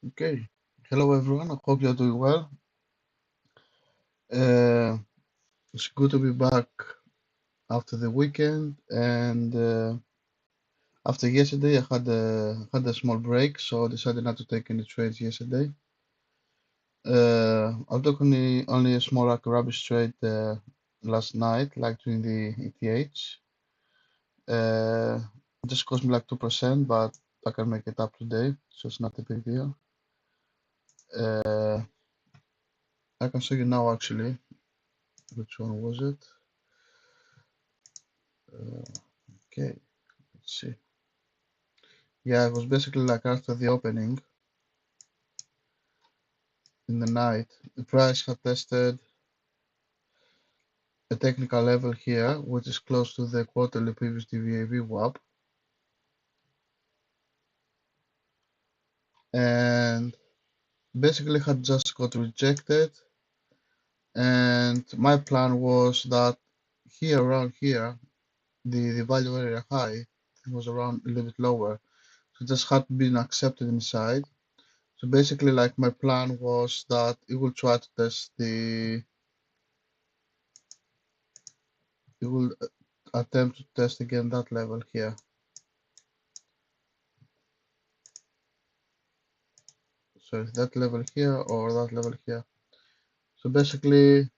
Okay. Hello, everyone. I hope you're doing well. Uh, it's good to be back after the weekend. And after yesterday, I had a small break, so I decided not to take any trades yesterday. I took only a small like rubbish trade last night, like during the ETH. Uh, it just cost me like 2%, but I can make it up today, so it's not a big deal. Uh, I can show you now actually which one was it. Okay, let's see. Yeah, it was basically like after the opening in the night, the price had tested a technical level here, which is close to the quarterly previous DVA VWAP, and basically had just got rejected. And my plan was that here, around here, the value area high was around a little bit lower. So it just had been accepted inside. So basically, like my plan was that it will try to test it will attempt to test again that level here. So that level here or that level here. So basically,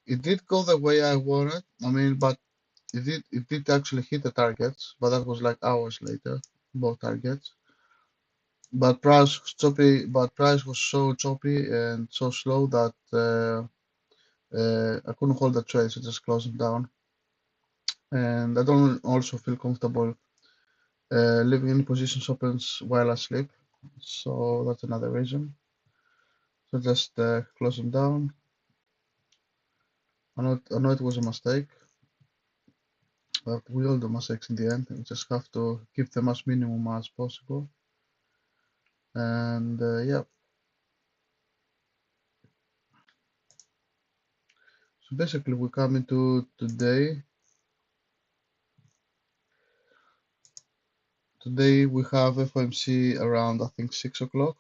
it did go the way I wanted. I mean, but it did actually hit the targets, but that was like hours later, both targets. But price was choppy. But price was so choppy and so slow that I couldn't hold the trade, so just closed them down. And I don't also feel comfortable leaving any positions open while I sleep. So that's another reason. So just close them down. I know it was a mistake, but we all do mistakes in the end. We just have to keep them as minimum as possible. And yeah, so basically we come into today. Today we have FOMC around I think 6 o'clock.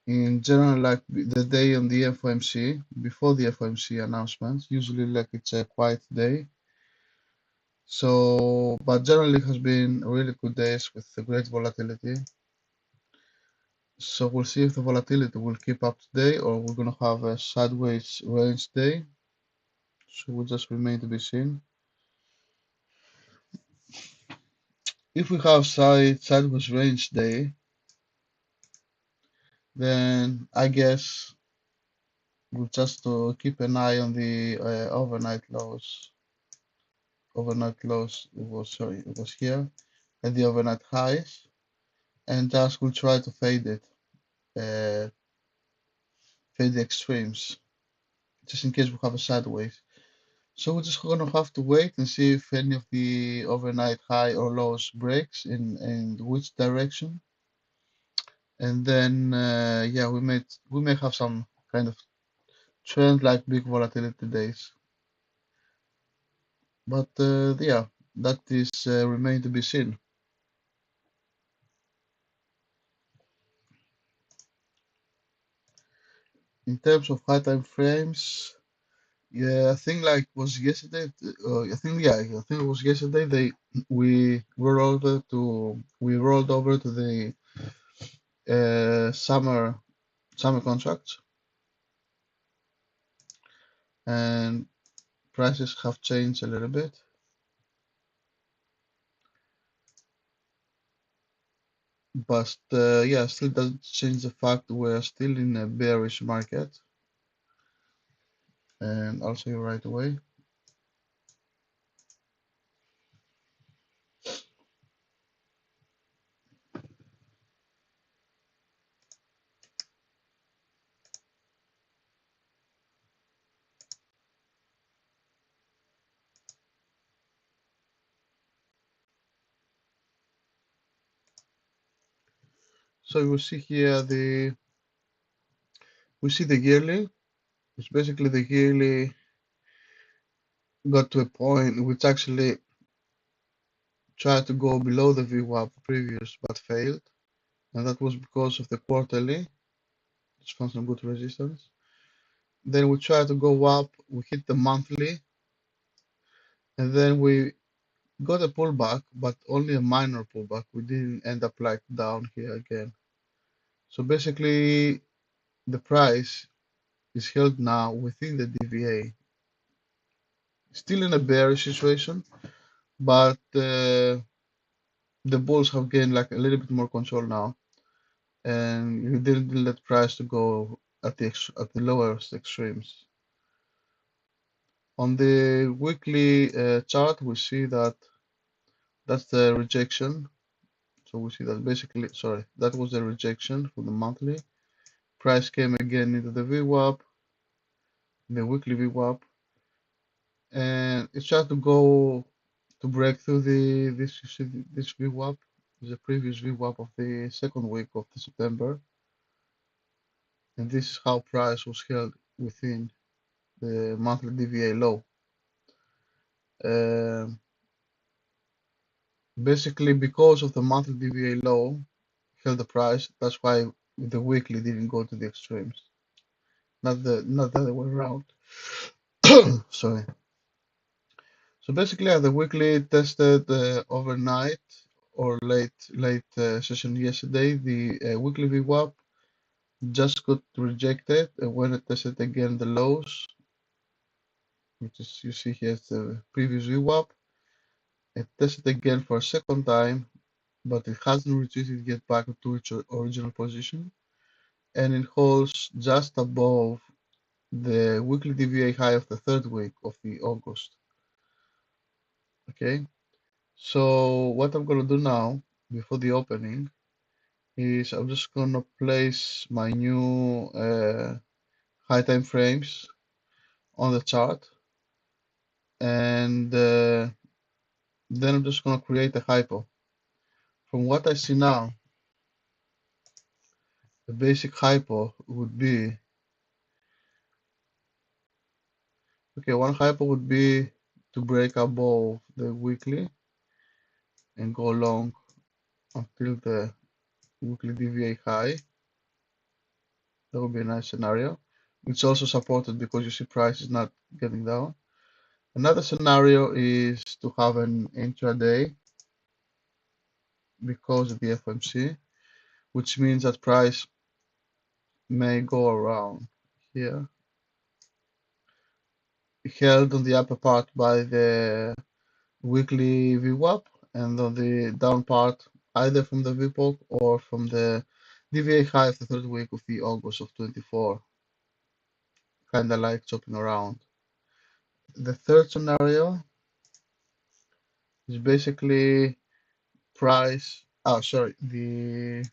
In general, like the day on the FOMC, before the FOMC announcements, usually like it's a quiet day. So, but generally it has been really good days with a great volatility. So we'll see if the volatility will keep up today or we're going to have a sideways range day. So we'll just remain to be seen. If we have sideways range day, then I guess we'll just keep an eye on the overnight lows. Overnight lows, it was here, and the overnight highs, and just we'll try to fade it, fade the extremes, just in case we have a sideways. So we're just gonna have to wait and see if any of the overnight high or lows breaks in which direction, and then yeah, we may have some kind of trend like big volatility days, but yeah, that is remain to be seen. In terms of high time frames, yeah, I think like was yesterday. I think yeah, I think it was yesterday. We rolled over to the summer contracts, and prices have changed a little bit. But yeah, still doesn't change the fact we're still in a bearish market. And I'll show you right away. So you will see here we see the yearly. It's basically the yearly got to a point which actually tried to go below the VWAP previous but failed. and that was because of the quarterly. Just found some good resistance. Then we try to go up, we hit the monthly, and then we got a pullback, but only a minor pullback. We didn't end up like down here again. So basically, the price is held now within the DVA. Still in a bearish situation, but the bulls have gained like a little bit more control now, and you didn't let price to go at the lowest extremes. On the weekly chart, we see that that's the rejection. So we see that basically, sorry, that was the rejection for the monthly. Price came again into the VWAP, the weekly VWAP, and it tried to go to break through this VWAP, the previous VWAP of the second week of the September, and this is how price was held within the monthly DVA low. Basically, because of the monthly DVA low held the price, that's why the weekly didn't go to the extremes, not the other way around. Sorry. So basically, the weekly tested overnight or late session yesterday. The weekly VWAP just got rejected, and when it tested again the lows, which is you see here is the previous VWAP, it tested again for a second time, but it hasn't retreated yet back to its original position, and it holds just above the weekly DVA high of the third week of the August. Okay, so what I'm gonna do now before the opening is I'm just gonna place my new high time frames on the chart, and then I'm just gonna create a hypo. From what I see now, the basic hypo would be, okay, one hypo would be to break above the weekly and go long until the weekly DVA high. That would be a nice scenario. It's also supported because you see price is not getting down. Another scenario is to have an intraday because of the FOMC, which means that price may go around here, held on the upper part by the weekly VWAP, and on the down part either from the VPOC or from the DVA high of the third week of the August of 24, kind of like chopping around. The third scenario is basically price, oh sorry, the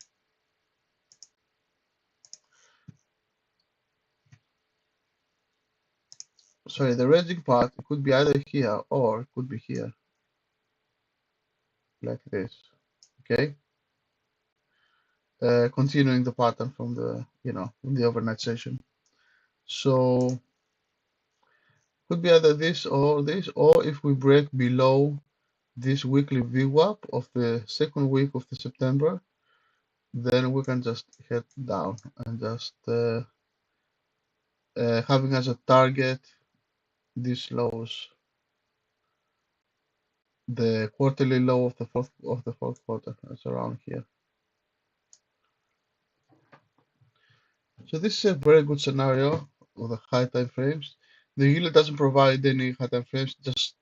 ranging part, it could be either here or it could be here, like this, okay? Continuing the pattern from the, from the overnight session. So could be either this, or if we break below this weekly VWAP of the second week of the September, then we can just head down and just having as a target these lows, the quarterly low of the fourth quarter. That's around here. So this is a very good scenario of the high time frames. The yield doesn't provide any high time frames, just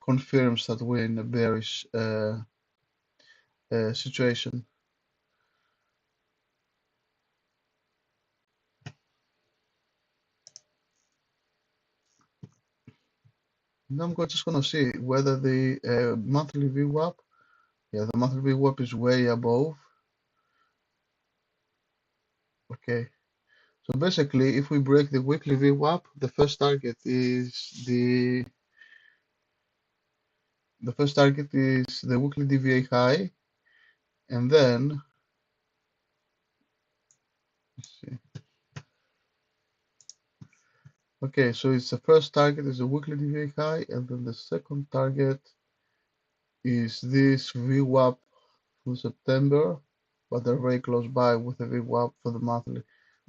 confirms that we're in a bearish situation. Now I'm just going to see whether the monthly VWAP, yeah, the monthly VWAP is way above. Okay, so basically, if we break the weekly VWAP, the first target is the weekly DVA high, and then let's see. Okay, so it's the first target is the weekly DVA high, and then the second target is this VWAP for September but they're very close by with a VWAP for the monthly.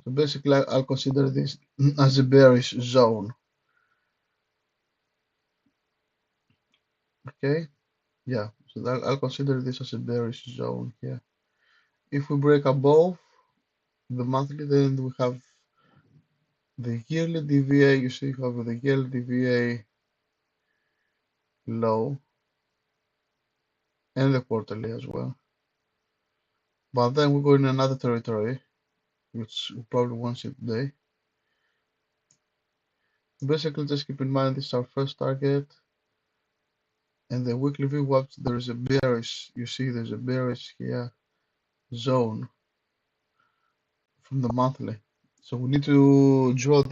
So basically, I'll consider this as a bearish zone. Okay, yeah, so I'll consider this as a bearish zone here. If we break above the monthly, then we have the yearly DVA. You see, you have the yearly DVA low and the quarterly as well. But then we go in another territory, which we probably won't see today. Basically, just keep in mind this is our first target, and the weekly VWAPs, there is a bearish, you see there's a bearish here zone from the monthly. So we need to draw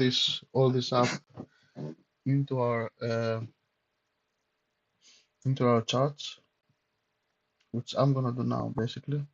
all this up into our charts, which I'm gonna do now basically.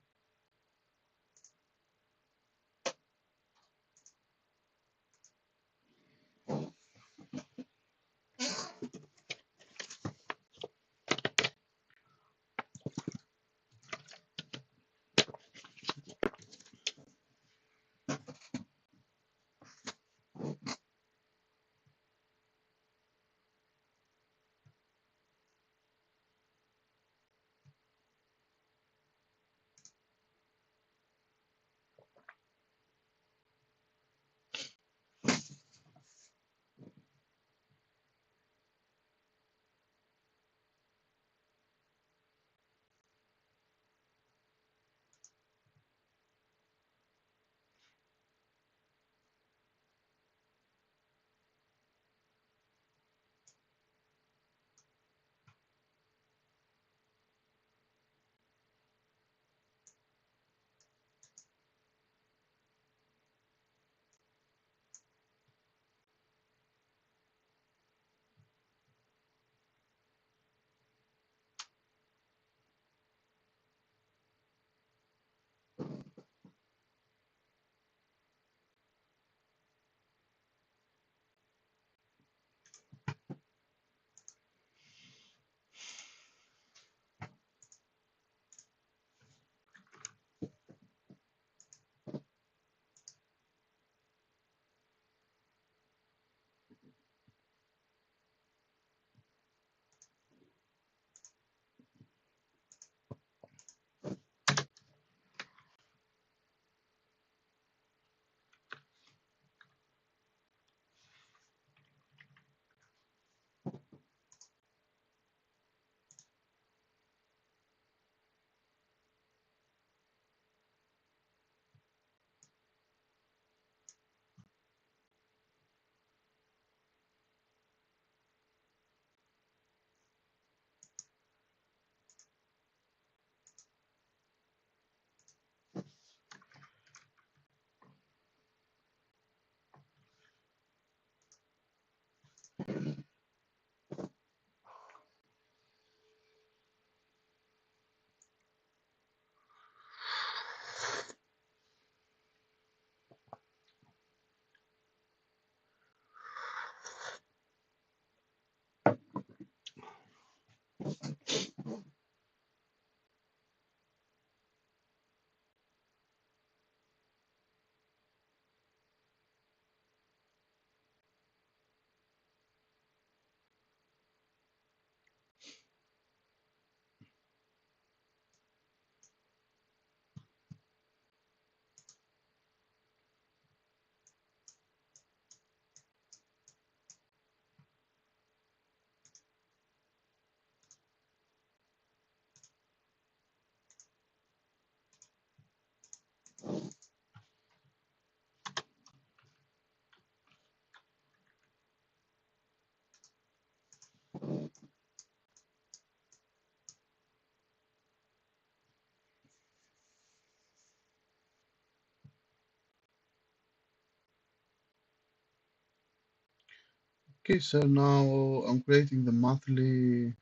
Okay, so now I'm creating the monthly.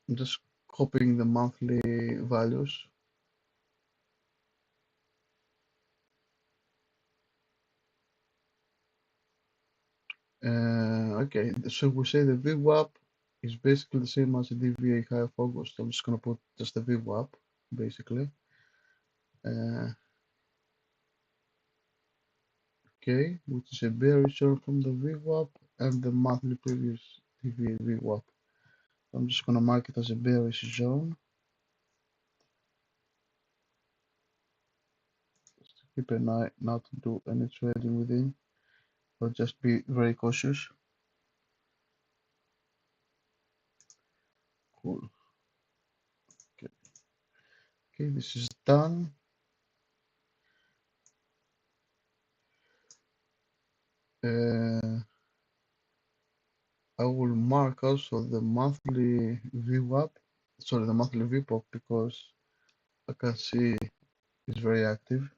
I'm just copying the monthly values. Okay, so we say the VWAP is basically the same as the DVA high of August. I'm just gonna put just the VWAP basically. Okay, which is a bearish zone from the VWAP and the monthly previous DVA VWAP. I'm just gonna mark it as a bearish zone. Just keep an eye not to do any trading within, but just be very cautious. Cool. Okay, okay, this is done. I will mark also the monthly VWAP, sorry, the monthly VPOP, because I can see it's very active.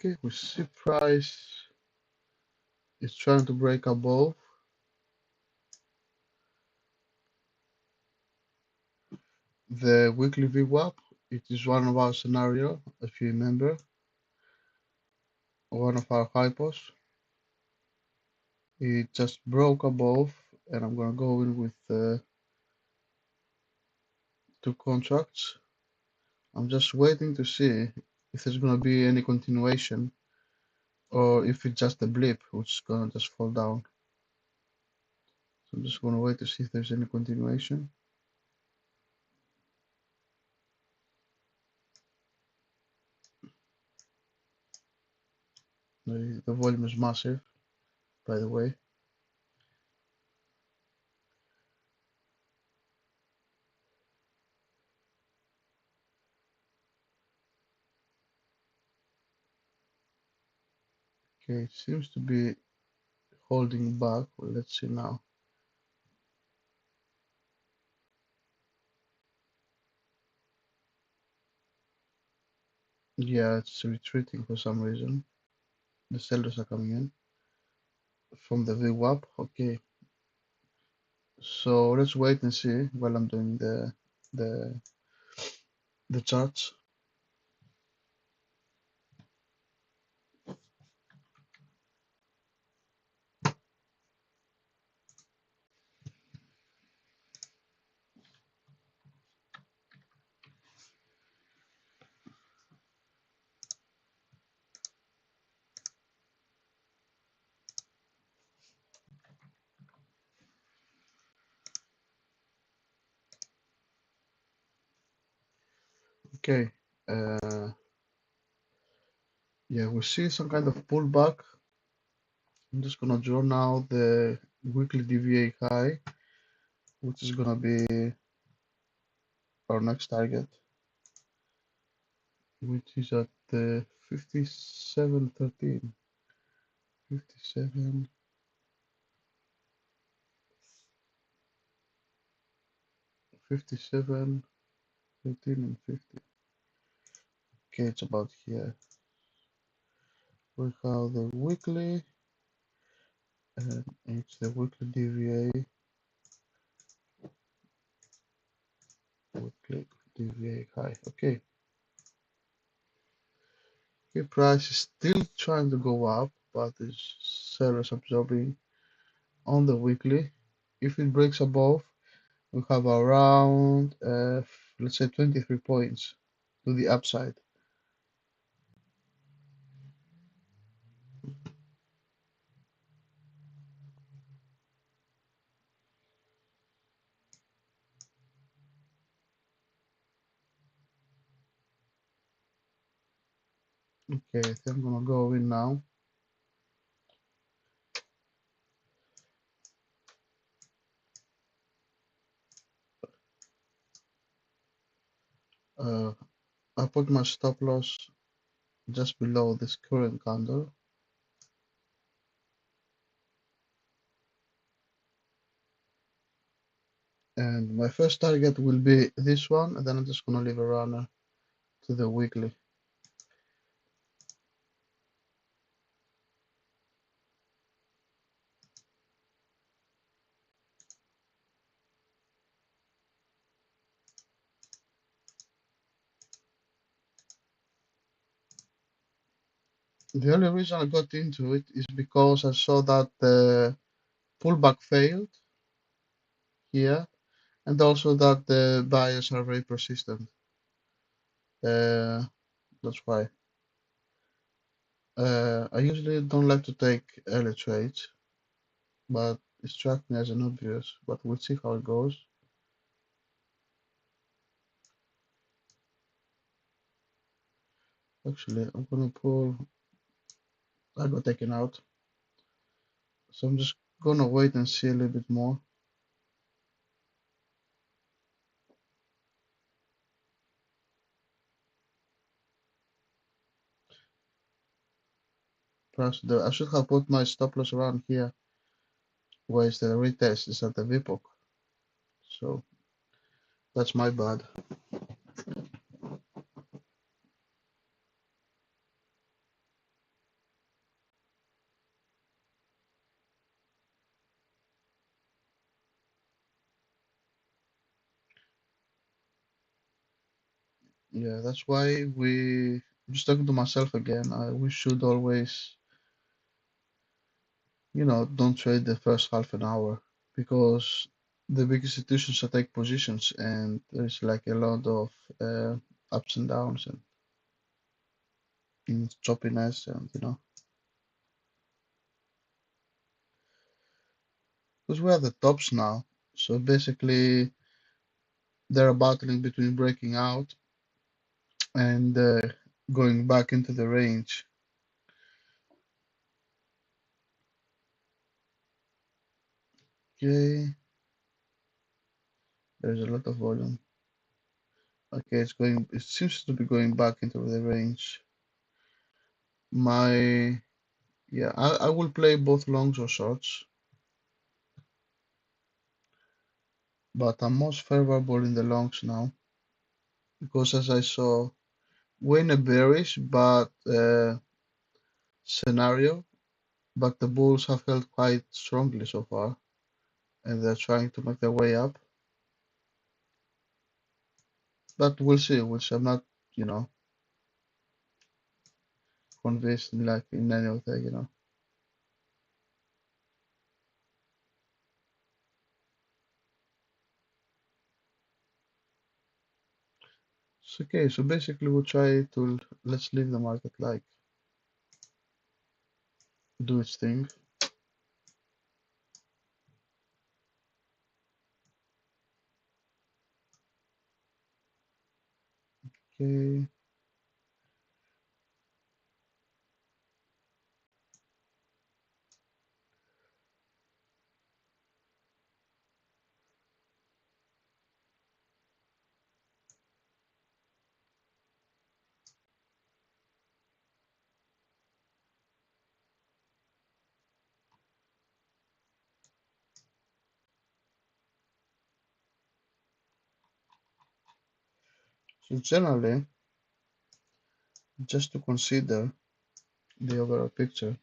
Okay, we see price is trying to break above the weekly VWAP. It is one of our scenario, if you remember, one of our hypos. It just broke above, and I'm gonna go in with two contracts. I'm just waiting to see if there's gonna be any continuation or if it's just a blip which is gonna just fall down. So I'm just gonna wait to see if there's any continuation. The volume is massive, by the way. Okay, it seems to be holding back. Well, let's see now. Yeah, it's retreating for some reason. The sellers are coming in from the VWAP. Okay, so let's wait and see while I'm doing the the charts. Okay, yeah, we see some kind of pullback. I'm just gonna draw now the weekly DVA high, which is gonna be our next target, which is at 57.13. 57, 57, 13, and 50. Okay, it's about here. We have the weekly, and it's the weekly DVA, weekly DVA high. Okay. Okay, price is still trying to go up, but it's sellers absorbing on the weekly. If it breaks above, we have around, let's say 23 points to the upside. Okay, I think I'm gonna go in now. I put my stop loss just below this current candle. And my first target will be this one, and then I'm just gonna leave a runner to the weekly. The only reason I got into it is because I saw that the pullback failed here, and also that the buyers are very persistent. That's why. I usually don't like to take early trades, but it struck me as an obvious. But we'll see how it goes. Actually, I'm gonna pull. I got taken out, so I'm just gonna wait and see a little bit more. Perhaps I should have put my stop loss around here, whereas the retest is at the VPOC. So that's my bad. Yeah, that's why I'm just talking to myself again. We should always, don't trade the first half an hour because the big institutions are take positions and there's like a lot of ups and downs and choppiness and because we're at the tops now. So basically they're battling between breaking out and going back into the range. Okay, there's a lot of volume. Okay, it seems to be going back into the range. Yeah, I will play both longs or shorts, but I'm most favorable in the longs now because as I saw, we're in a bearish but scenario, but the bulls have held quite strongly so far, and they're trying to make their way up. But we'll see. We'll see. I'm not, you know, convinced like in any of the. It's okay. So basically, we'll try to let's leave the market like do its thing. Okay. So generally, just to consider the overall picture.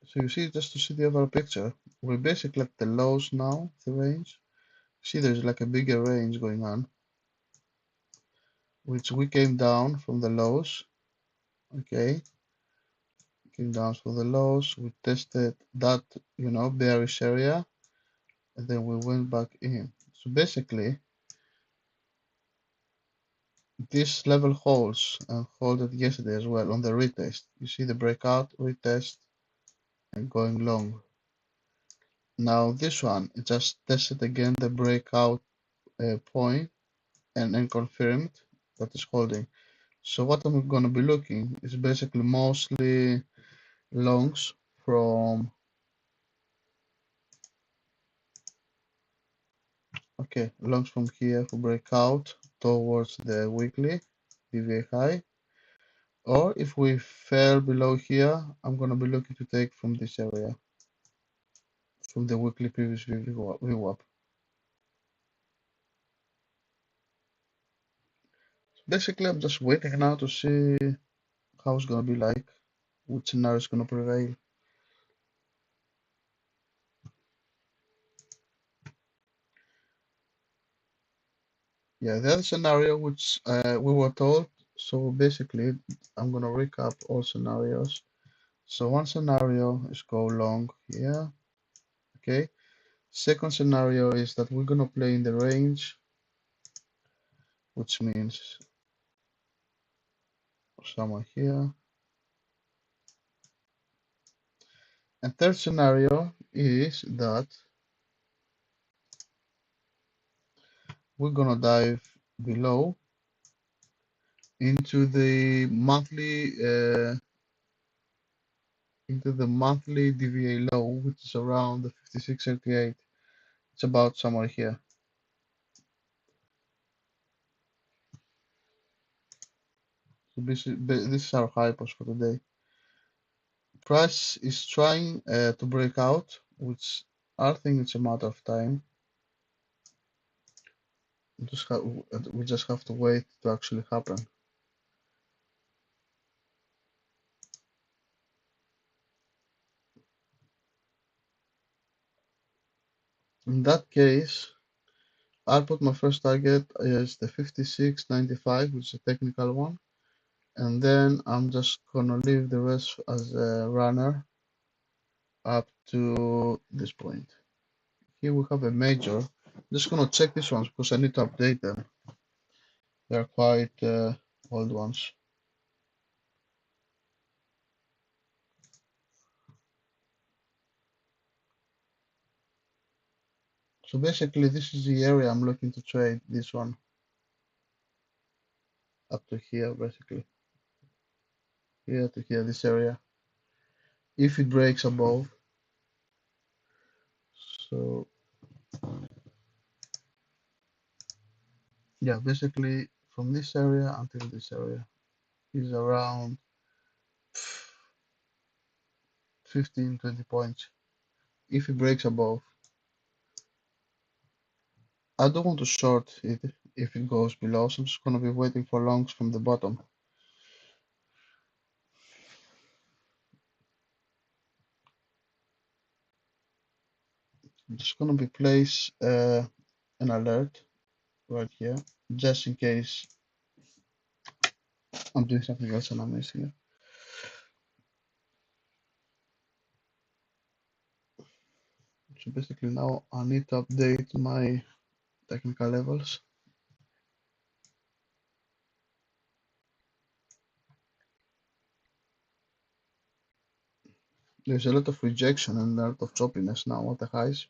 So you see, just to see the overall picture, we're basically at the lows now, the range. See, there's like a bigger range going on, which we came down from the lows. Okay, came down from the lows. We tested that, bearish area, and then we went back in. So basically, this level holds and holded yesterday as well on the retest. You see the breakout, retest, and going long. Now this one, it just tested again the breakout point and confirmed that it's holding. So what I'm going to be looking is basically mostly longs from, okay, longs from here for breakout towards the weekly PVA high, Or if we fell below here, I'm gonna be looking to take from this area, from the weekly previous VWAP. Basically, I'm just waiting now to see how it's gonna be like, which scenario is gonna prevail. Yeah, the other scenario which we were told. So basically, I'm gonna recap all scenarios. So one scenario is go long here, okay. Second scenario is that we're gonna play in the range, which means somewhere here. And third scenario is that we're gonna dive below into the monthly DVA low, which is around the 56.38. It's about somewhere here. So this is our hypos for today. Price is trying to break out, which I think it's a matter of time. We just have to wait to actually happen. In that case, I'll put my first target as the 56.95, which is a technical one, and then I'm just gonna leave the rest as a runner up to this point. Here we have a major. I'm just gonna check these ones because I need to update them. They're quite old ones. So basically, this is the area I'm looking to trade. This one up to here, basically here to here, this area. If it breaks above, so yeah, basically from this area until this area is around 15-20 points. If it breaks above, I don't want to short it if it goes below, so I'm just gonna be waiting for longs from the bottom. I'm just gonna be place an alert right here, just in case I'm doing something else and I'm missing it. So basically now I need to update my technical levels. There's a lot of rejection and a lot of choppiness now at the highs.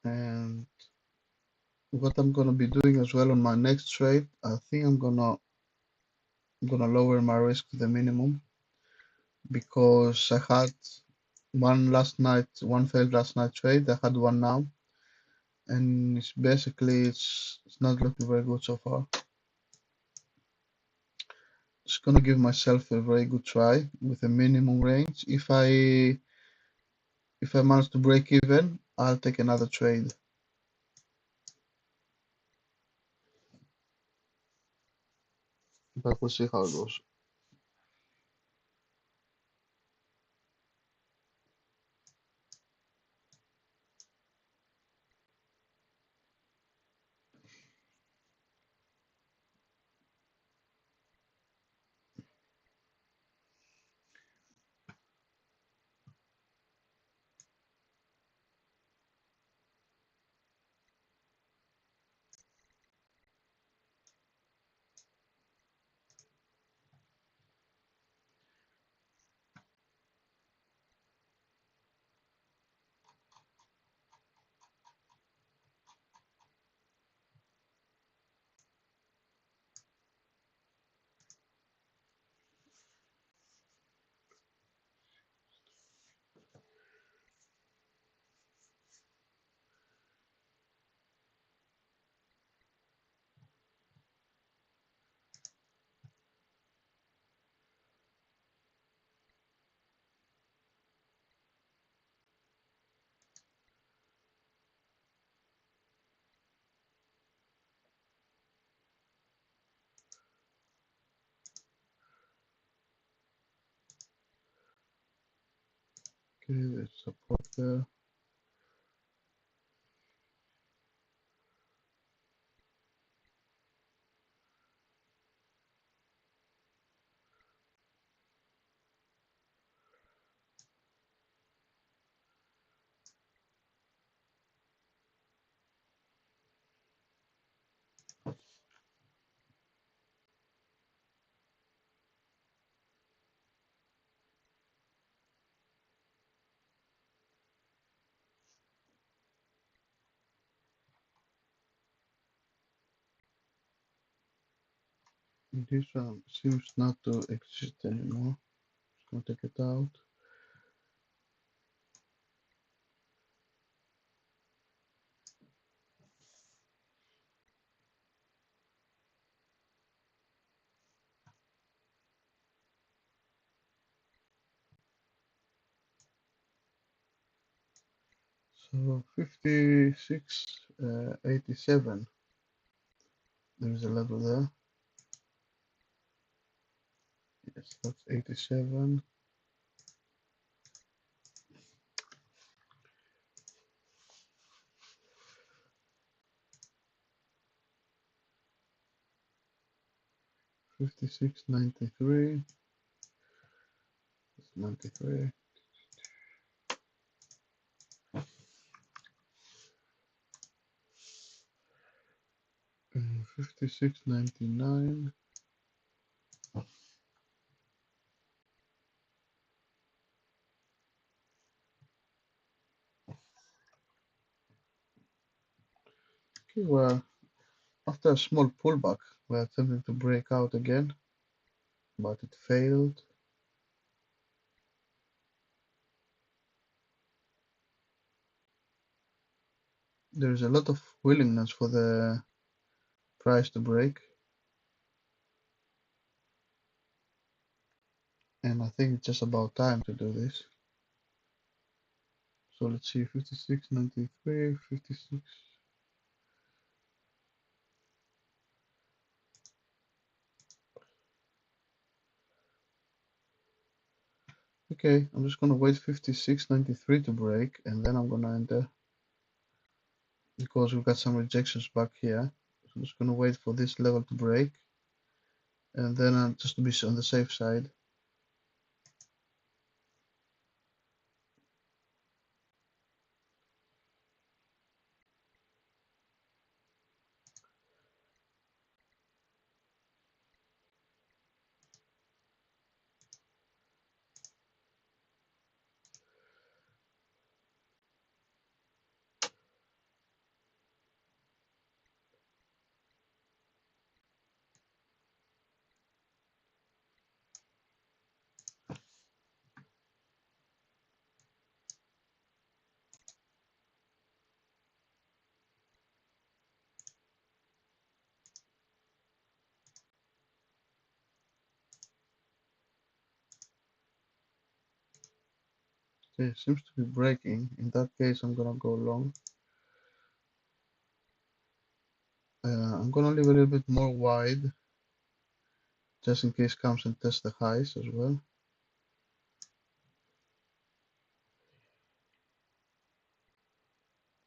And what I'm gonna be doing as well on my next trade, I think I'm gonna lower my risk to the minimum because I had one failed last night trade. I had one now, and it's not looking very good so far. Just gonna give myself a very good try with a minimum range. If I manage to break even, I'll take another trade. But we'll see how it goes. Okay, there's support there. This one seems not to exist anymore. Just gonna take it out. So 56.87. There's a level there. Yes, that's 87. 56.93. 93. 56.99. Okay, well, after a small pullback, we're attempting to break out again, but it failed. There's a lot of willingness for the price to break, and I think it's just about time to do this. So let's see, 56.93, 56. Okay, I'm just gonna wait 56.93 to break, and then I'm gonna enter because we've got some rejections back here. So I'm just gonna wait for this level to break, and then just to be on the safe side. Okay, it seems to be breaking. In that case, I'm gonna go long. I'm gonna leave a little bit more wide, just in case comes and tests the highs as well.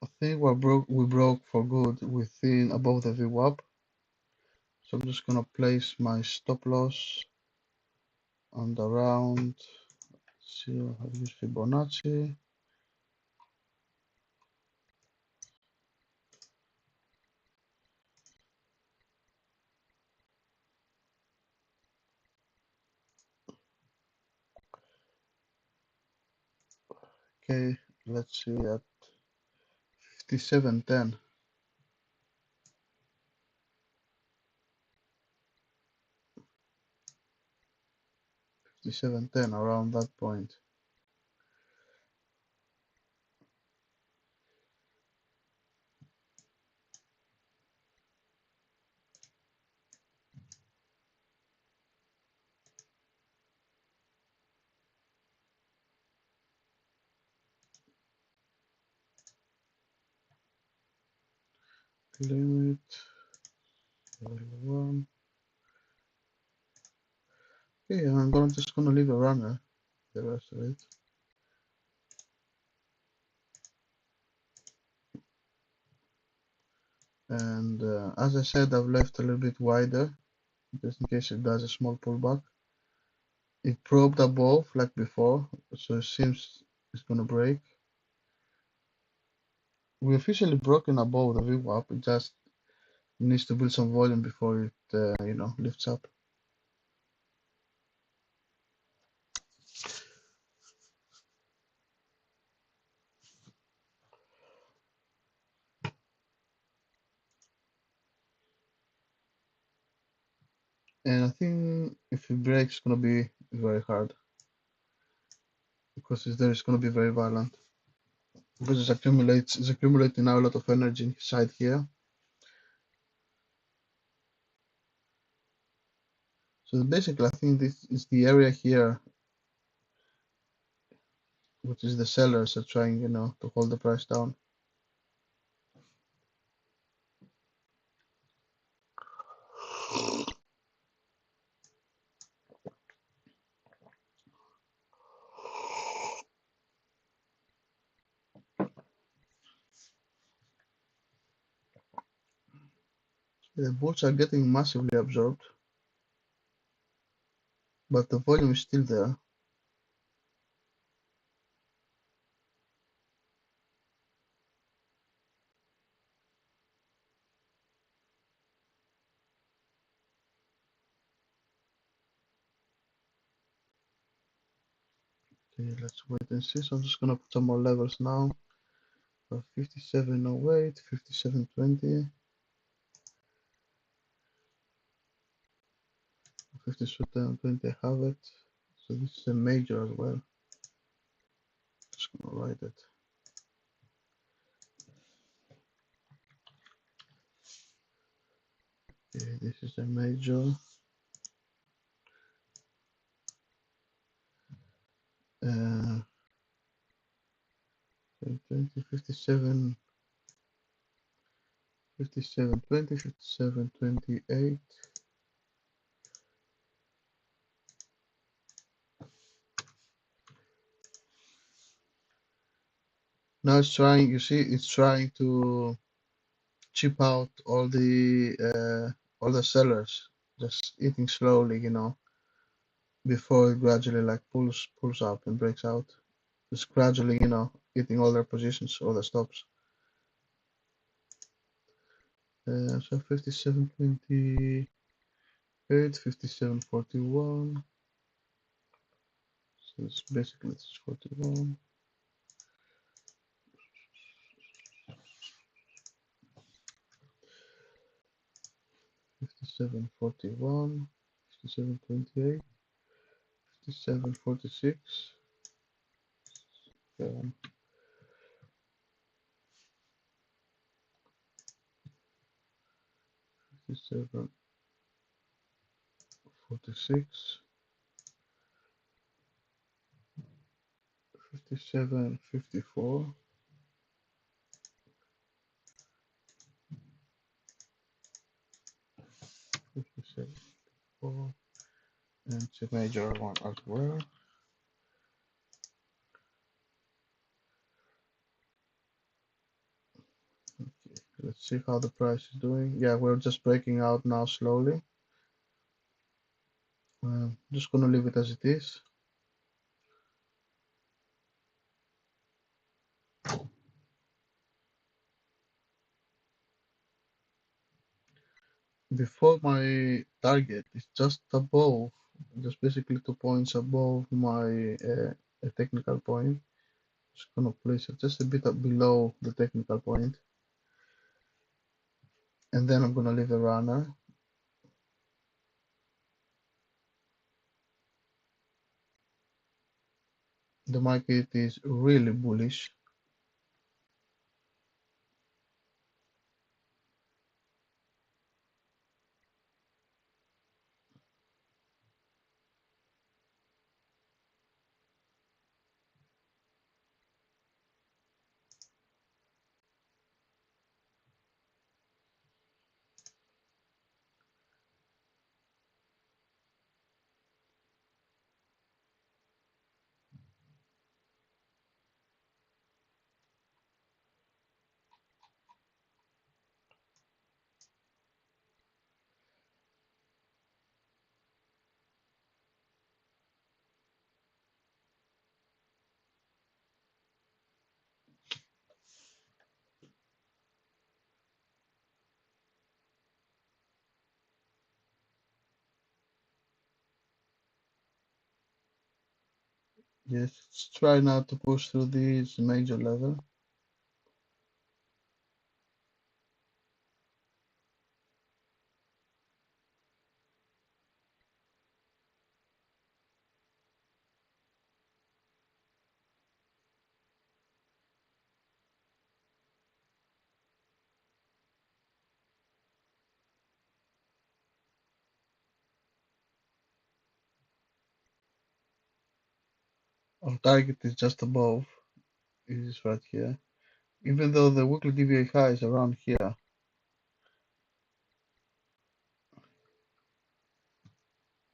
I think we broke for good within above the VWAP. So I'm just gonna place my stop loss and around. See, I have used Fibonacci. Okay, let's see at 57.10. 57.10 around that point. Limit level 1. Okay, I'm just gonna leave a runner the rest of it. And as I said, I've left a little bit wider just in case it does a small pullback. It probed above like before, so it seems it's gonna break. We officially broken above the VWAP. It just needs to build some volume before it, lifts up. And I think if it breaks, it's gonna be very hard because it's gonna be very violent because it's accumulating now a lot of energy inside here. So basically, I think this is the area here, which is the sellers are trying, to hold the price down. The bulls are getting massively absorbed, but the volume is still there. Okay, let's wait and see. So I'm just gonna put some more levels now. 5708, 5720, 5720, I have it. So this is a major as well. Just gonna write it. Okay, this is a major. 20, 57, 5720, 5728. Now it's trying, you see, it's trying to chip out all the sellers, just eating slowly, before it gradually like pulls up and breaks out. Just gradually, eating all their positions, all the stops. So 5728, 5741. So it's basically it's 41. 5741, 5728, 5746, 5746, 5754, 5754, and it's a major one as well. Okay, let's see how the price is doing. Yeah, we're just breaking out now slowly. Just gonna leave it as it is. Before my target is just above, just basically 2 points above my technical point. Just gonna place it just a bit below the technical point, and then I'm gonna leave a runner. The market is really bullish. Yes, let's try now to push through this major level. Our target is just above, it is right here. Even though the weekly DVA high is around here,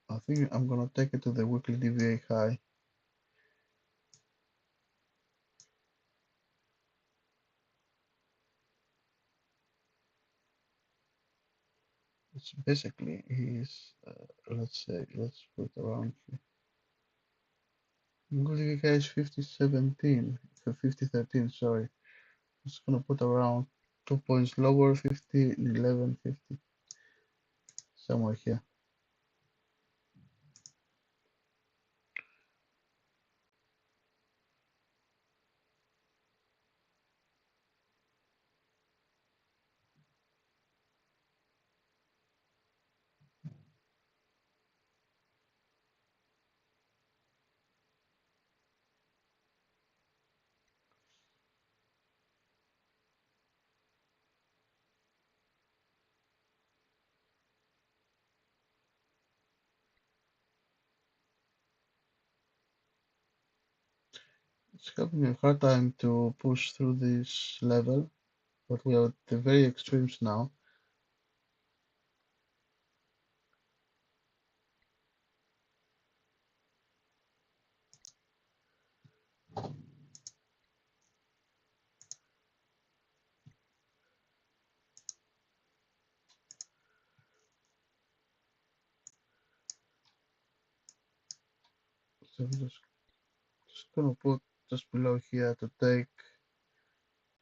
I think I'm gonna take it to the weekly DVA high. It's basically is let's say let's put around here. Weekly DVA is 5017, 5013. Sorry, just gonna put around 2 points lower, 50, 11, 50, somewhere here. It's having a hard time to push through this level, but we are at the very extremes now. So I'm just gonna put just below here to take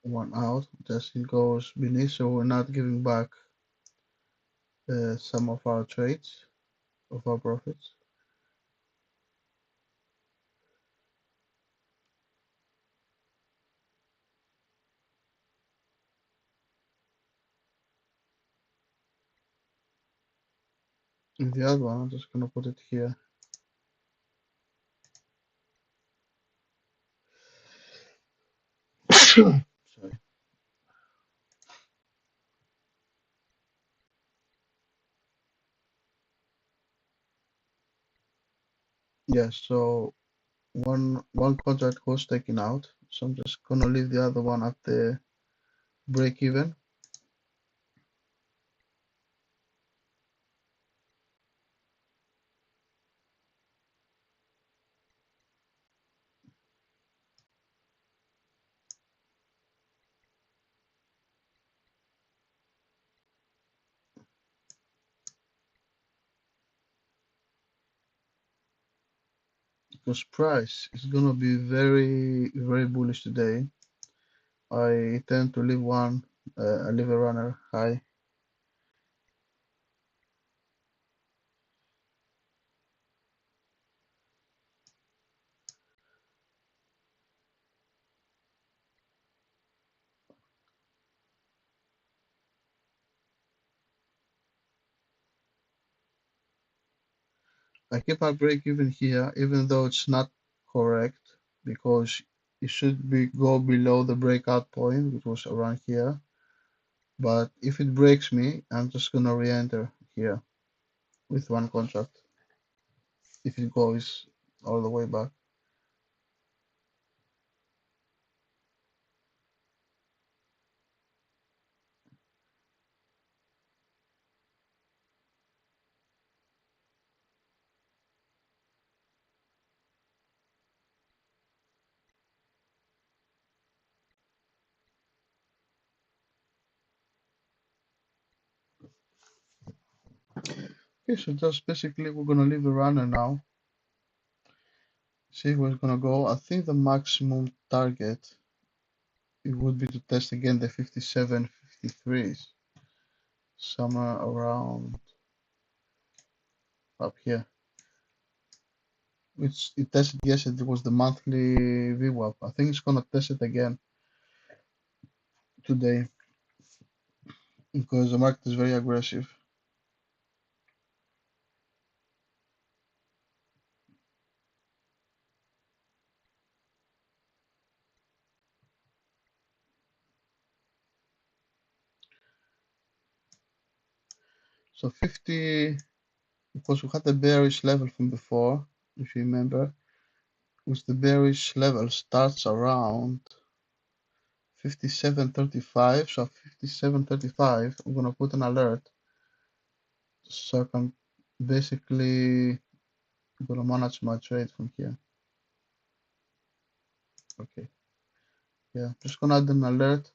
one out, just it goes beneath, so we're not giving back some of our trades, of our profits. And the other one, I'm just gonna put it here. Sorry. Yeah, so one contract was taken out, so I'm just gonna leave the other one at the break even. Because price is gonna be very bullish today. I tend to leave I leave a runner high. I keep my break even here, even though it's not correct, because it should be go below the breakout point, which was around here. But if it breaks me, I'm just gonna re-enter here with one contract if it goes all the way back. Okay, so just basically we're gonna leave the runner now. See where it's gonna go. I think the maximum target it would be to test again the 57, 53s, somewhere around up here. which it tested yesterday, was the monthly VWAP. I think it's gonna test it again today because the market is very aggressive. So 50, because we had the bearish level from before, if you remember, which the bearish level starts around 57.35. So 57.35, I'm gonna put an alert so I can basically gonna manage my trade from here. Okay, yeah, just gonna add an alert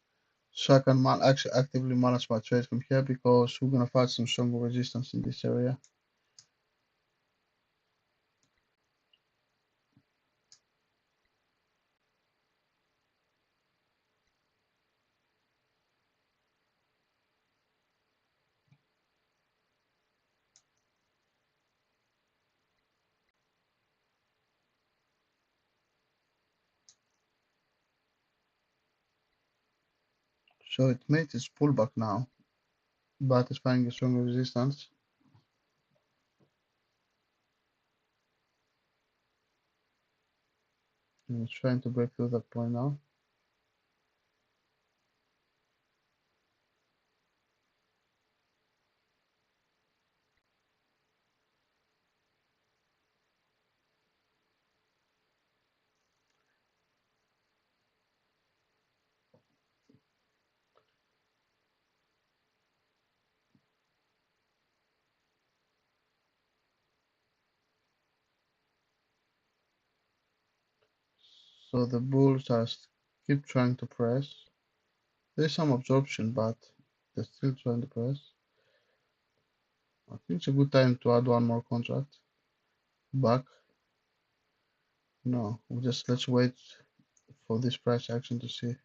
so I can actually actively manage my trade from here because we're gonna find some stronger resistance in this area. So it made its pullback now, but it's finding a stronger resistance. And it's trying to break through that point now. So the bulls are keep trying to press. There's some absorption, but they're still trying to press. I think it's a good time to add one more contract. Back. No, let's wait for this price action to see.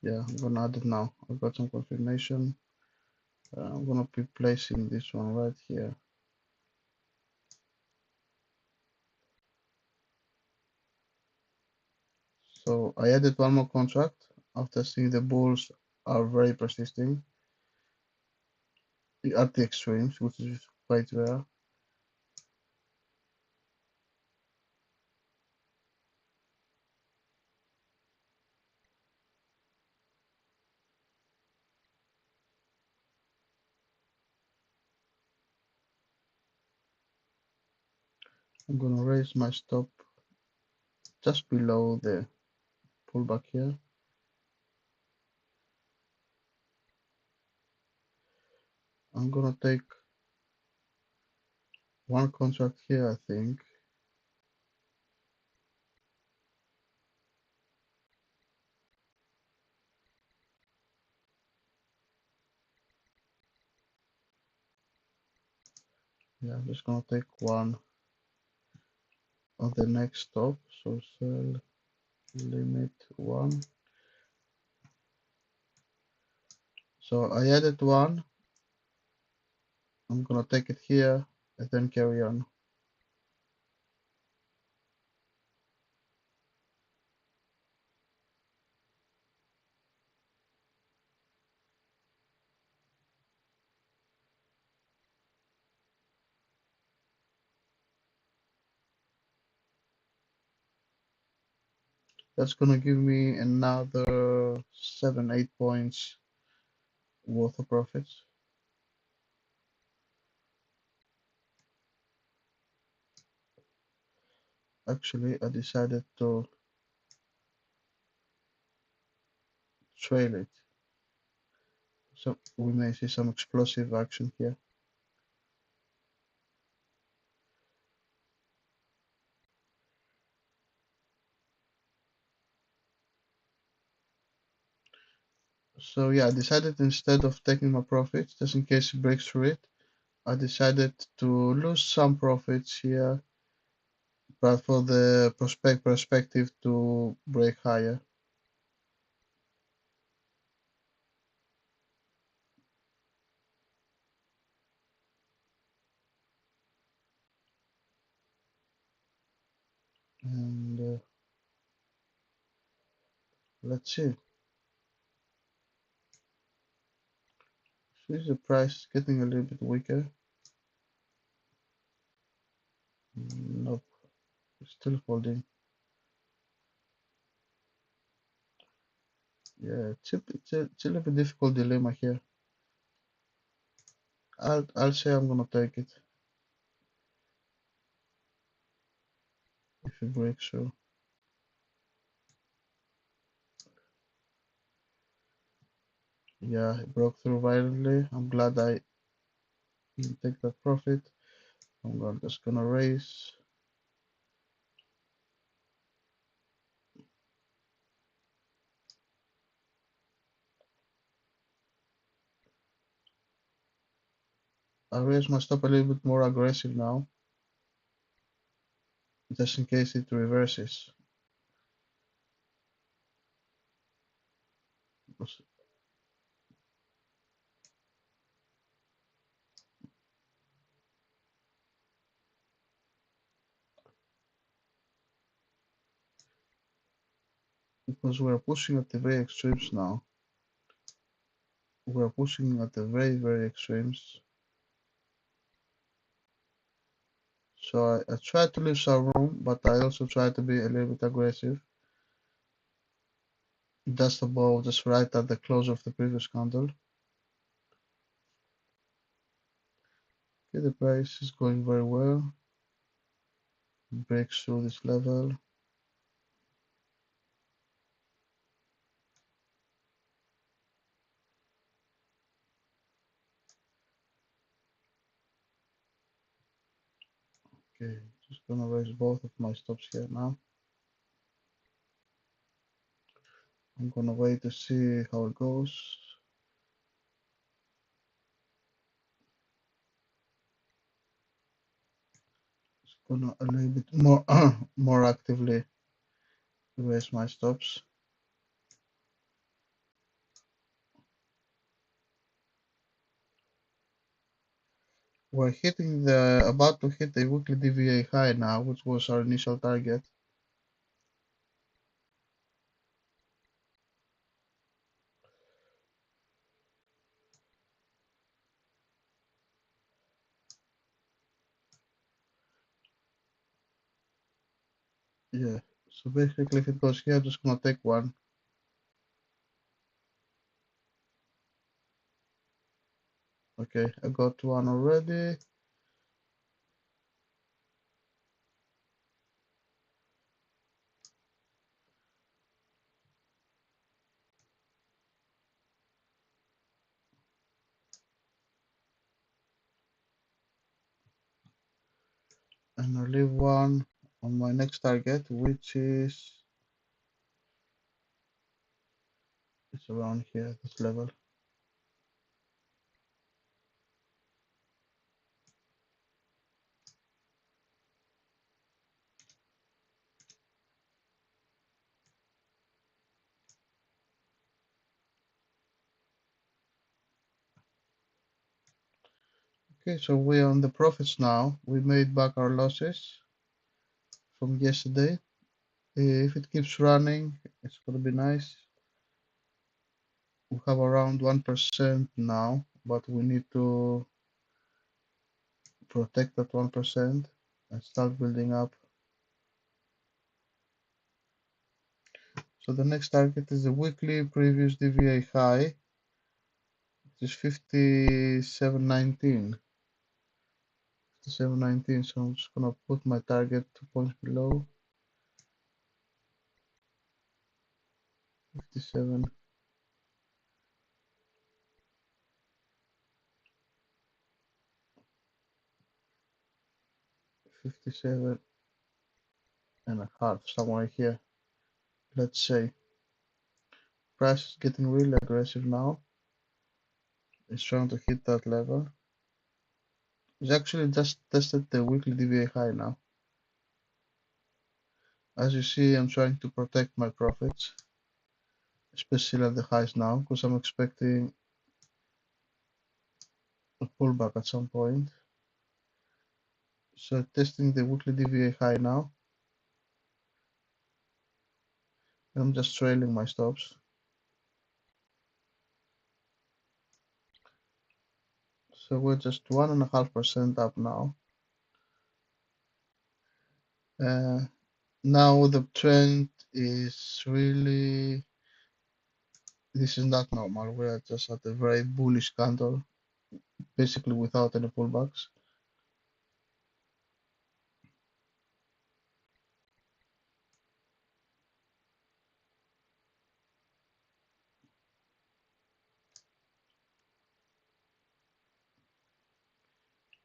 Yeah, I'm gonna add it now. I've got some confirmation. I'm gonna be placing this one right here. So I added one more contract after seeing the bulls are very persisting at the extremes, which is quite rare. I'm gonna raise my stop just below the pullback here. I'm gonna take one contract here, I think. Yeah, I'm just gonna take one on the next stop. So sell limit one. So I added one. I'm gonna take it here and then carry on. That's gonna give me another 7-8 points worth of profits. Actually, I decided to trail it. So we may see some explosive action here. So yeah, I decided instead of taking my profits, just in case it breaks through it, I decided to lose some profits here, but for the perspective to break higher. And let's see. See the price getting a little bit weaker. Nope, still holding. Yeah, it's a little bit difficult dilemma here. I'll say I'm gonna take it if it breaks through. Yeah, it broke through violently. I'm glad I didn't take that profit. Just gonna raise. I raise my stop a little bit more aggressive now, just in case it reverses. Because we're pushing at the very extremes now. We're pushing at the very, very extremes. So I try to leave some room, but I also try to be a little bit aggressive. Just above, just right at the close of the previous candle. Okay, the price is going very well. Breaks through this level. Okay, just gonna raise both of my stops here now. I'm gonna wait to see how it goes. Just gonna a little bit more more actively raise my stops. We're hitting about to hit the weekly DVA high now, which was our initial target. Yeah, so basically if it goes here, I'm just gonna take one. Okay, I got one already. And I'll leave one on my next target, which is it's around here, this level. Okay, so we're on the profits now. We made back our losses from yesterday. If it keeps running, it's gonna be nice. We have around 1% now, but we need to protect that 1% and start building up. So the next target is the weekly previous DVA high, which is 57.19. 57.19, so I'm just gonna put my target 2 points below. 57. 57.5, somewhere here. Let's say price is getting really aggressive now. It's trying to hit that level. It's actually just tested the weekly DVA high now. As you see, I'm trying to protect my profits, especially at the highs now, because I'm expecting a pullback at some point. So testing the weekly DVA high now. I'm just trailing my stops. So we're just 1.5% up now. Now the trend is really, this is not normal. We're just at a very bullish candle, basically without any pullbacks.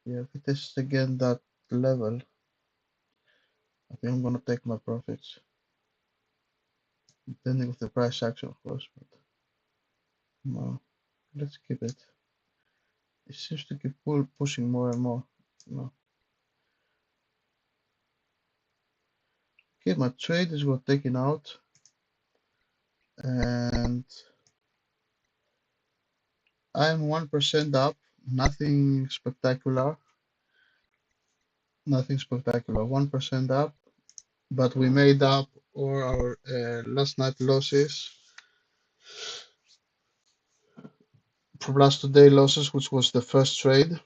Yeah, if it tests again that level, I think I'm gonna take my profits, depending on the price action, of course. But no, let's keep it. It seems to keep pushing more and more. No. Okay, my trade is got taken out, and I'm 1% up. Nothing spectacular. Nothing spectacular. 1% up, but we made up all our last night losses from last 2 day losses, which was the first trade.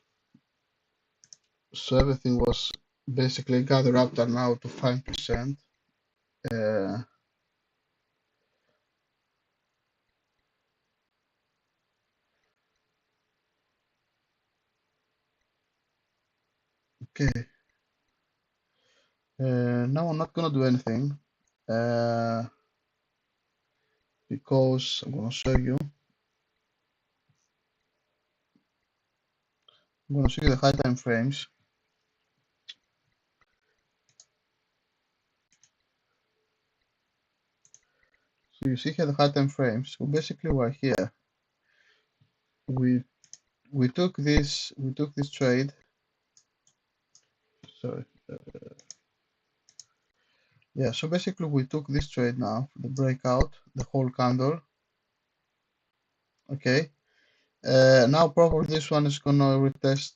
So everything was basically gathered up to now to 5%. Okay. Now I'm not gonna do anything because I'm gonna show you. I'm gonna show you the high time frames. So you see here the high time frames. So basically we're here. We took this trade. Sorry. Yeah, so basically we took this trade now, the breakout, the whole candle. Okay. Now probably this one is gonna retest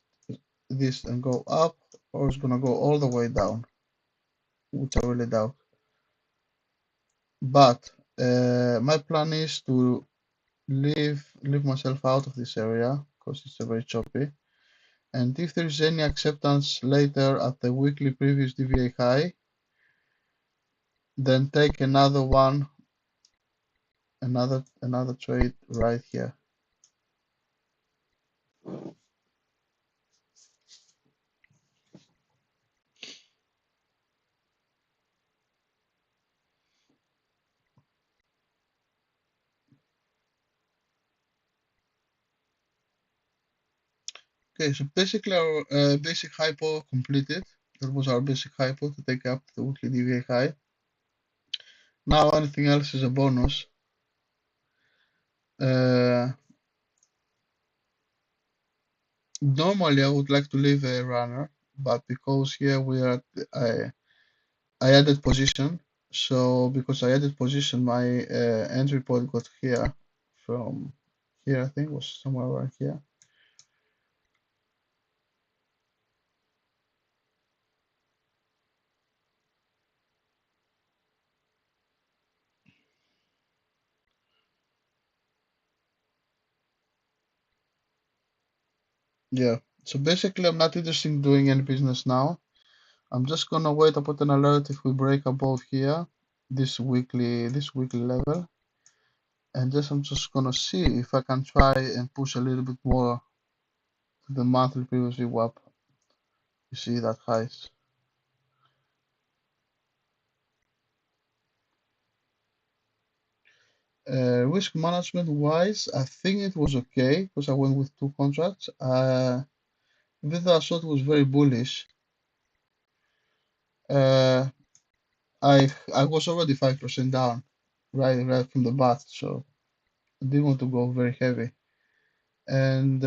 this and go up, or it's gonna go all the way down, which I really doubt. But my plan is to leave myself out of this area because it's a very choppy. And if there is any acceptance later at the weekly previous DVA high, then take another one, another trade right here. Okay, so basically our basic hypo completed. That was our basic hypo to take up the weekly DVA high. Now anything else is a bonus. Normally I would like to leave a runner, but because here we are, I added position. So because I added position, my entry point got here from here. I think was somewhere around here. Yeah. So basically, I'm not interested in doing any business now. I'm just gonna wait to put an alert if we break above here, this weekly level, and just I'm just gonna see if I can try and push a little bit more to the monthly previous VWAP. You see that highs. Risk management wise, I think it was okay because I went with 2 contracts. Even though I thought it was very bullish, uh, I was already 5% down right from the bat, so I didn't want to go very heavy. And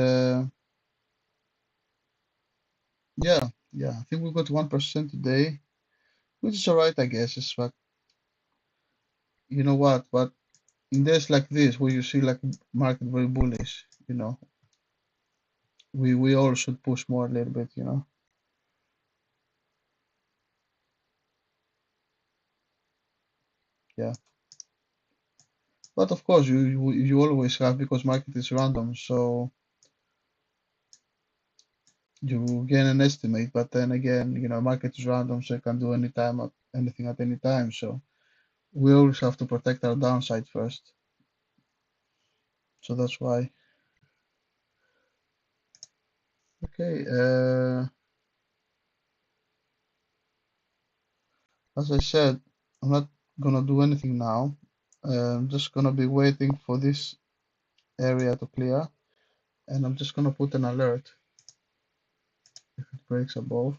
yeah, I think we got 1% today, which is alright, I guess. It's but you know what? But in days like this, where you see like market very bullish, we all should push more a little bit. Yeah. But of course, you always have, because market is random, so you gain an estimate. But then again, market is random, so you can do anything at any time. So we always have to protect our downside first. So that's why. Okay. As I said, I'm not gonna do anything now. I'm just gonna be waiting for this area to clear, and I'm just gonna put an alert if it breaks above.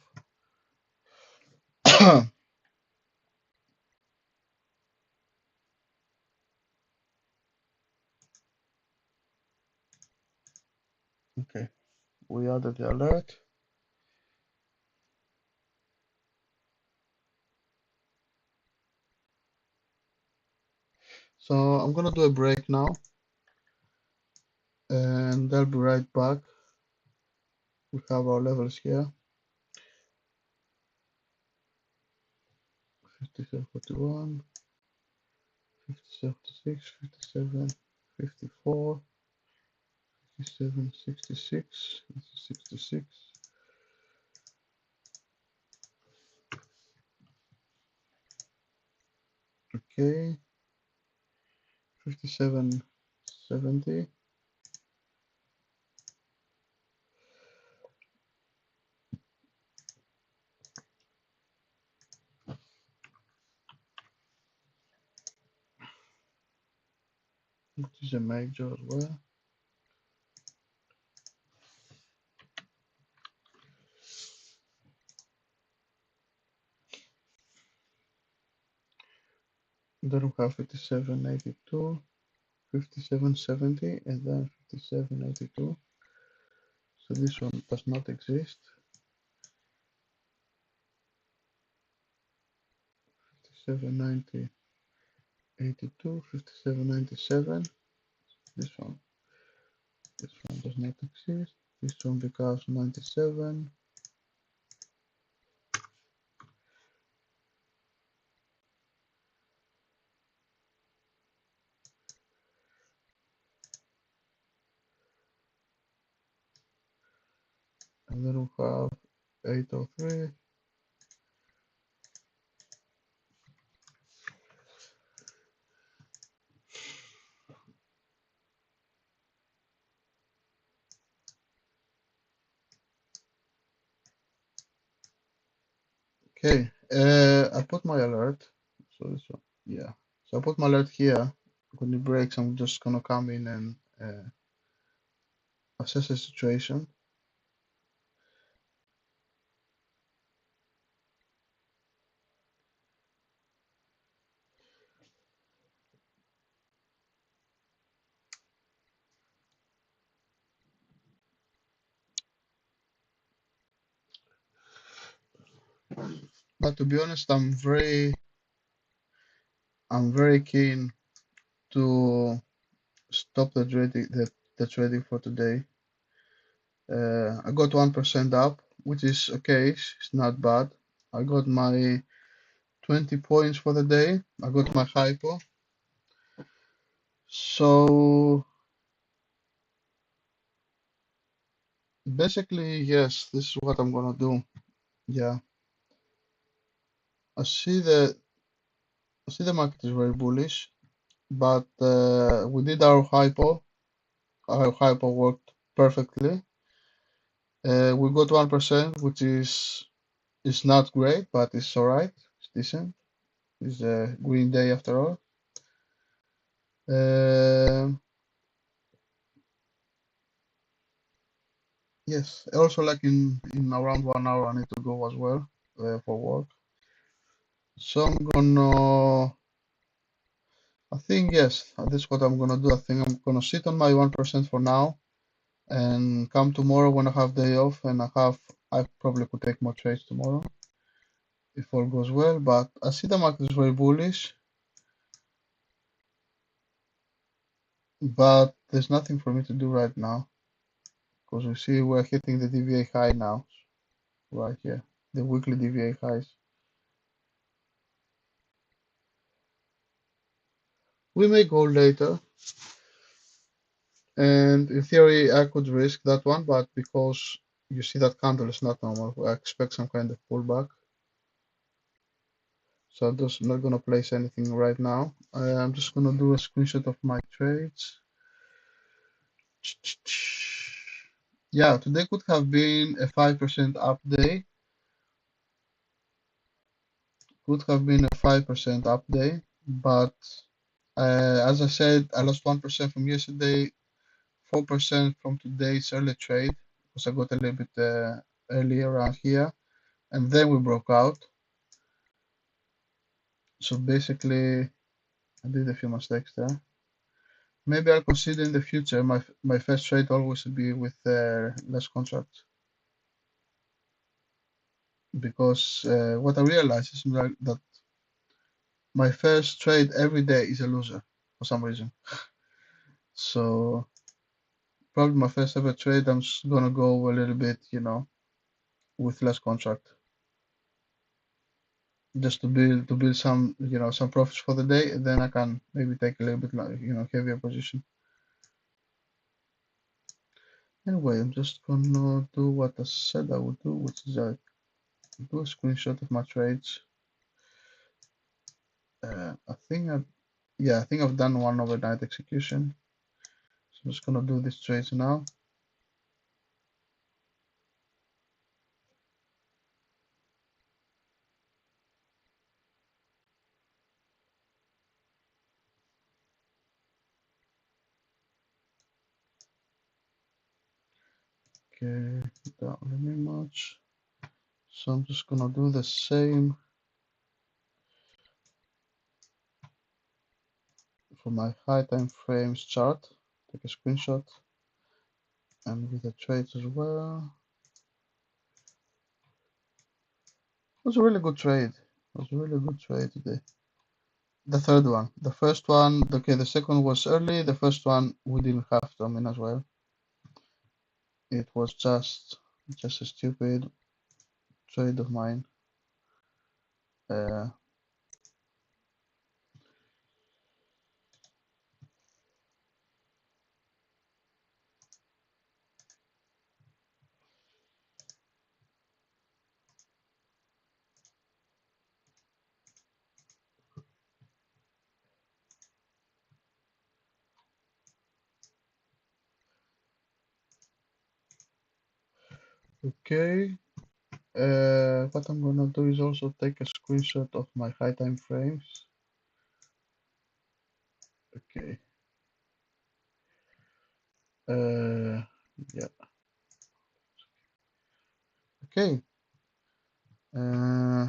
Okay, we added the alert. So I'm gonna do a break now, and I'll be right back. We have our levels here. 57.41, 57.6, 57, 54, 57, 66, 66. Okay, 57, 70. Which is a major as well. Then we have 57.82, 57.70, and then 57.82. So this one does not exist. 57.90, 82, 57.97. This one does not exist. This one becomes 97. And then we have 803. Okay, I put my alert. So this one, yeah. So I put my alert here. When it breaks, I'm just gonna come in and assess the situation. But to be honest, I'm very keen to stop the trading for today. I got 1% up, which is okay. It's not bad. I got my 20 points for the day. I got my hypo. So basically, yes, this is what I'm gonna do. Yeah, I see the market is very bullish, but we did our hypo. Our hypo worked perfectly. We got 1%, which is not great, but it's alright. It's decent. It's a green day after all. Yes, also like in around 1 hour I need to go as well for work. So I think yes, this is what I'm gonna do. I think I'm gonna sit on my 1% for now, and come tomorrow when I have day off, and I probably could take more trades tomorrow if all goes well. But I see the market is very bullish, but there's nothing for me to do right now because we see we're hitting the DVA high now, right here, the weekly DVA highs. we may go later, and in theory I could risk that one, but because you see that candle is not normal, I expect some kind of pullback. So I'm just not gonna place anything right now. I'm just gonna do a screenshot of my trades. Yeah, today could have been a 5% up day. Could have been a 5% up day, but as I said, I lost 1% from yesterday, 4% from today's early trade because I got a little bit early around here, and then we broke out. So basically, I did a few mistakes there. Maybe I'll consider in the future my first trade always be with less contracts, because what I realized is that my first trade every day is a loser for some reason. So probably my first ever trade, I'm just gonna go a little bit, with less contract, just to build some, some profits for the day, and then I can maybe take a little bit, heavier position. Anyway, I'm just gonna do what I said I would do, which is do a screenshot of my trades. I think I've done one overnight execution. So I'm just gonna do these trades now. Okay, that really much. So I'm just gonna do the same for my high time frames chart. Take a screenshot, and with the trades as well. It was a really good trade. It was a really good trade today. The third one. The first one, okay, the second was early. The first one we didn't have to, as well. It was just a stupid trade of mine. Okay. What I'm gonna do is also take a screenshot of my high time frames. Okay. Yeah. Okay. Uh,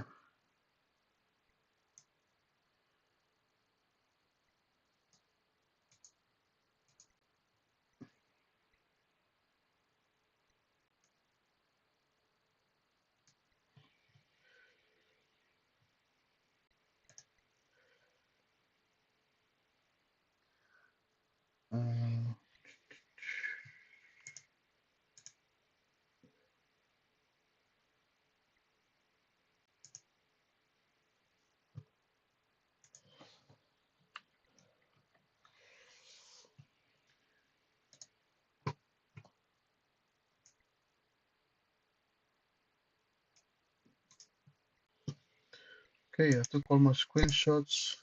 okay, I took all my screenshots.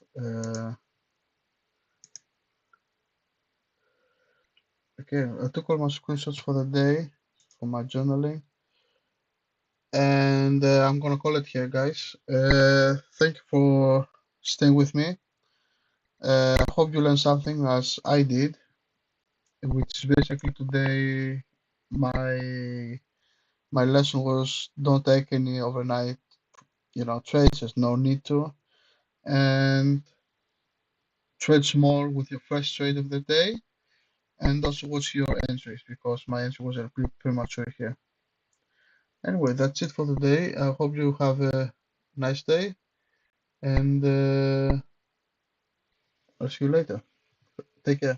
Okay, I took all my screenshots for the day for my journaling, and I'm gonna call it here, guys. Thank you for staying with me. I hope you learned something as I did, which is basically today my lesson was don't take any overnight, trades. There's no need to, and trade small with your first trade of the day, and also watch your entries because my entry was a premature here. Anyway, that's it for today. I hope you have a nice day, and I'll see you later. Take care.